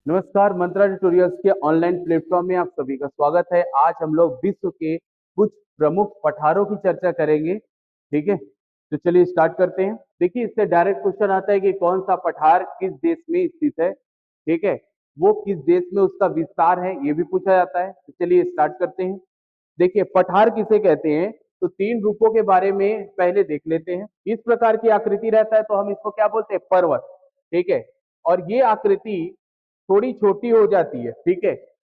नमस्कार, मंत्रा ट्यूटोरियल्स के online platform में आप सभी का स्वागत है। आज हम लोग विश्व के कुछ प्रमुख पठारों की चर्चा करेंगे। ठीक है, तो चलिए स्टार्ट करते हैं। देखिए, इससे डायरेक्ट क्वेश्चन आता है कि कौन सा पठार किस देश में स्थित है। ठीक है, वो किस देश में उसका विस्तार है, ये भी पूछा जाता है। तो चलिए स्टार्ट करते हैं। देखिए, पठार किसे कहते हैं, तो तीन रूपों के बारे में पहले देख लेते हैं। इस प्रकार की आकृति रहता है तो हम इसको क्या बोलते हैं, पर्वत। ठीक है, और ये आकृति थोड़ी छोटी हो जाती है। ठीक है,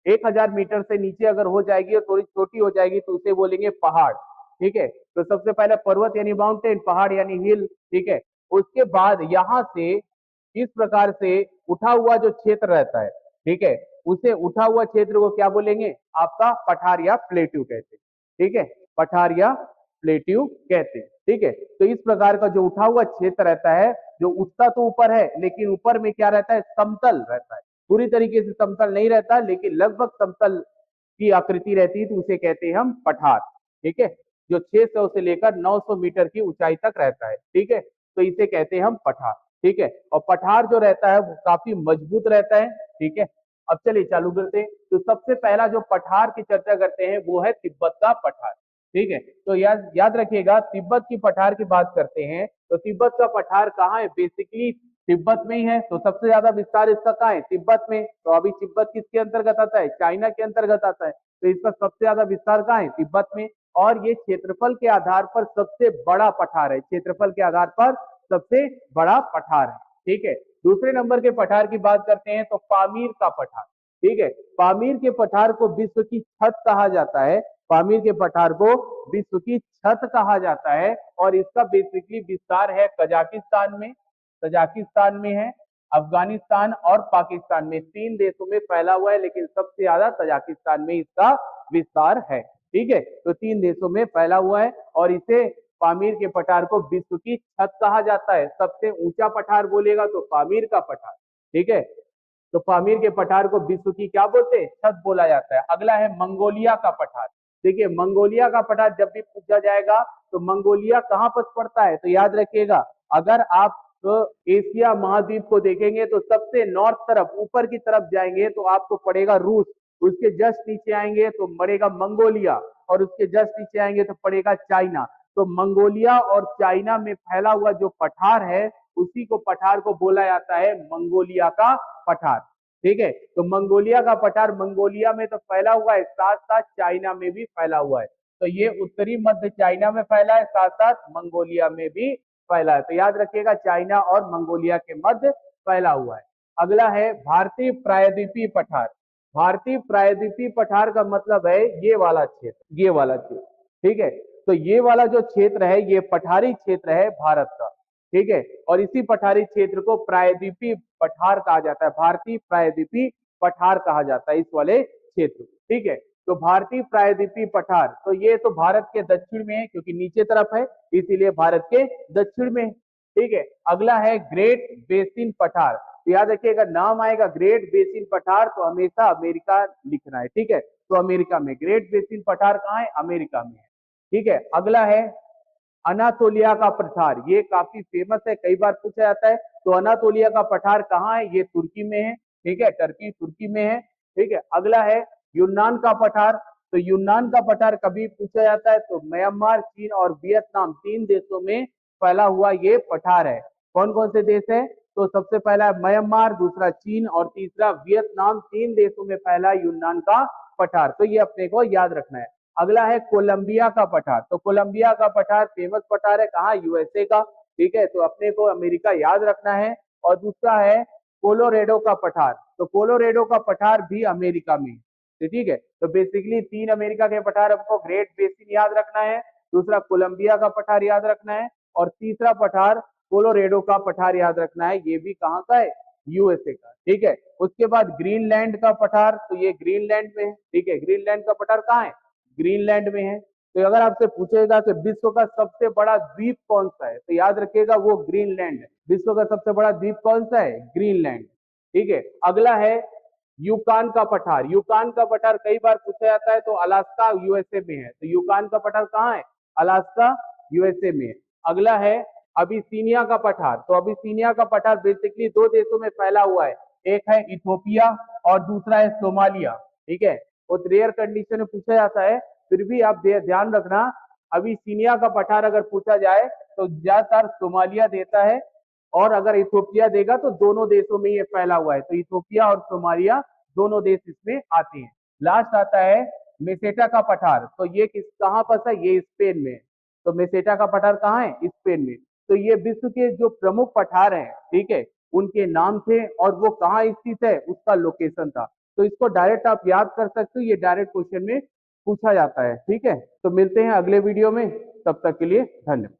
1000 मीटर से नीचे अगर हो जाएगी और थोड़ी छोटी हो जाएगी तो उसे बोलेंगे पहाड़। ठीक है, तो सबसे पहले पर्वत यानी माउंटेन, पहाड़ यानी हिल। ठीक है, उसके बाद यहां से इस प्रकार से उठा हुआ जो क्षेत्र रहता है, ठीक है, उसे उठा हुआ क्षेत्र को क्या बोलेंगे, आपका पठार या प्लेट्यू कहते हैं। ठीक है, पठार या प्लेट्यू कहते हैं। ठीक है, तो इस प्रकार का जो उठा हुआ क्षेत्र रहता है, जो उठता तो ऊपर है लेकिन ऊपर में क्या रहता है, समतल रहता है। पूरी तरीके से समतल नहीं रहता लेकिन लगभग समतल की आकृति रहती है, तो उसे कहते हैं हम पठार। ठीक है, जो 600 से लेकर 900 मीटर की ऊंचाई तक रहता है। ठीक है, तो इसे कहते हैं हम पठार। ठीक है, और पठार जो रहता है वो काफी मजबूत रहता है। ठीक है, अब चलिए चालू करते हैं। तो सबसे पहला जो पठार की चर्चा करते हैं वो है तिब्बत का पठार। ठीक है, तो याद याद रखिएगा, तिब्बत की पठार की बात करते हैं तो तिब्बत का पठार कहाँ है, बेसिकली तिब्बत में ही है। तो सबसे ज्यादा विस्तार इसका कहाँ है, तिब्बत में। तो अभी तिब्बत किसके अंतर्गत आता है, चाइना के अंतर्गत आता है। तो इसका सबसे ज्यादा विस्तार कहाँ है, तिब्बत में। और ये क्षेत्रफल के आधार पर सबसे बड़ा पठार है, क्षेत्रफल के आधार पर सबसे बड़ा पठार है। ठीक है, दूसरे नंबर के पठार की बात करते हैं तो पामीर का पठार। ठीक है, पामीर के पठार को विश्व की छत कहा जाता है। पामीर के पठार को विश्व की छत कहा जाता है और इसका बेसिकली विस्तार है कजाकिस्तान में है, अफगानिस्तान और पाकिस्तान में, तीन देशों में फैला हुआ है, लेकिन सबसे ज्यादा तजाकिस्तान में इसका विस्तार है। ठीक है, तो तीन देशों में फैला हुआ है और इसे पामीर के पठार को विश्व की छत कहा जाता है। सबसे ऊंचा पठार बोलेगा तो पामीर का पठार। ठीक है, तो पामीर के पठार को विश्व की क्या बोलते हैं, छत बोला जाता है। अगला है मंगोलिया का पठार। देखिए, मंगोलिया का पठार जब भी पूछा जाएगा तो मंगोलिया कहाँ पर पड़ता है, तो याद रखिएगा, अगर आप तो एशिया महाद्वीप को देखेंगे तो सबसे नॉर्थ तरफ ऊपर की तरफ जाएंगे तो आपको पड़ेगा रूस, उसके जस्ट नीचे आएंगे तो पड़ेगा मंगोलिया, और उसके जस्ट नीचे आएंगे तो पड़ेगा चाइना। तो मंगोलिया और चाइना में फैला हुआ जो पठार है उसी को पठार को बोला जाता है मंगोलिया का पठार। ठीक है, तो मंगोलिया का पठार मंगोलिया में तो फैला हुआ है, साथ साथ चाइना में भी फैला हुआ है। तो ये उत्तरी मध्य चाइना में फैला है, साथ साथ मंगोलिया में भी फैला है। तो याद रखिएगा, चाइना और मंगोलिया के मध्य फैला हुआ है। अगला है भारतीय प्रायद्वीपीय पठार। भारतीय प्रायद्वीपीय पठार का मतलब है ये वाला क्षेत्र, ये वाला क्षेत्र। ठीक है, तो ये वाला जो क्षेत्र है ये पठारी क्षेत्र है भारत का। ठीक है, और इसी पठारी क्षेत्र को प्रायद्वीपीय पठार कहा जाता है, भारतीय प्रायद्वीपीय पठार कहा जाता है इस वाले क्षेत्र। ठीक है, तो भारतीय प्रायद्वीपीय पठार, तो ये तो भारत के दक्षिण में है क्योंकि नीचे तरफ है, इसीलिए भारत के दक्षिण में। ठीक है, अगला है ग्रेट बेसिन पठार। तो याद रखिएगा, नाम आएगा ग्रेट बेसिन पठार तो हमेशा अमेरिका लिखना है। ठीक है, तो अमेरिका में ग्रेट बेसिन पठार कहाँ है, अमेरिका में है। ठीक है, अगला है अनातोलिया का पठार। ये काफी फेमस है, कई बार पूछा जाता है। तो अनातोलिया का पठार कहाँ है, ये तुर्की में है। ठीक है, टर्की तुर्की में है। ठीक है, अगला है यूनान का पठार। तो यूनान का पठार कभी पूछा जाता है तो म्यांमार, चीन और वियतनाम, तीन देशों में फैला हुआ ये पठार है। कौन कौन से देश है, तो सबसे पहला है म्यांमार, दूसरा चीन और तीसरा वियतनाम, तीन देशों में फैला यूनान का पठार। तो ये अपने को याद रखना है। अगला है कोलंबिया का पठार। तो कोलंबिया का पठार फेमस पठार है, कहाँ, यूएसए का। ठीक है, तो अपने को अमेरिका याद रखना है। और दूसरा है कोलोरेडो का पठार। तो कोलोरेडो का पठार भी अमेरिका में। तो ठीक है, तो बेसिकली तीन अमेरिका के पठार हमको ग्रेट बेसिन याद रखना है, दूसरा कोलंबिया का पठार याद रखना है, और तीसरा पठार कोलोरेडो का पठार याद रखना है, ये भी कहाँ का है, यूएसए का। ठीक है, उसके बाद ग्रीनलैंड का पठार, तो ये ग्रीनलैंड में है। ठीक है, ग्रीनलैंड का पठार कहाँ है, ग्रीनलैंड में है। तो अगर आपसे पूछेगा कि विश्व का सबसे बड़ा द्वीप कौन सा है, तो याद रखिएगा वो ग्रीनलैंड है। विश्व का सबसे बड़ा द्वीप कौन सा है, ग्रीनलैंड। ठीक है, अगला है यूकान का पठार। यूकान का पठार कई बार पूछा जाता है, तो अलास्का यूएसए में है। तो यूकान का पठार कहाँ है, अलास्का यूएसए में है। अगला है अबिसीनिया का पठार। तो अबिसीनिया का पठार बेसिकली दो देशों में फैला हुआ है, एक है इथोपिया और दूसरा है सोमालिया। ठीक है, बहुत रेयर कंडीशन में पूछा जाता है, फिर भी आप ध्यान रखना, अभी सीनिया का पठार अगर पूछा जाए तो ज्यादातर सोमालिया देता है, और अगर इथोपिया देगा तो दोनों देशों में ये फैला हुआ है, तो इथोपिया और सोमालिया दोनों देश इसमें आते हैं। लास्ट आता है मेसेटा का पठार, तो ये कहाँ पर है, ये स्पेन में। तो मेसेटा का पठार कहाँ है, स्पेन में। तो ये विश्व के जो प्रमुख पठार हैं, ठीक है, उनके नाम थे और वो कहाँ स्थित है उसका लोकेशन था। तो इसको डायरेक्ट आप याद कर सकते हो, ये डायरेक्ट क्वेश्चन में पूछा जाता है। ठीक है, तो मिलते हैं अगले वीडियो में, तब तक के लिए धन्यवाद।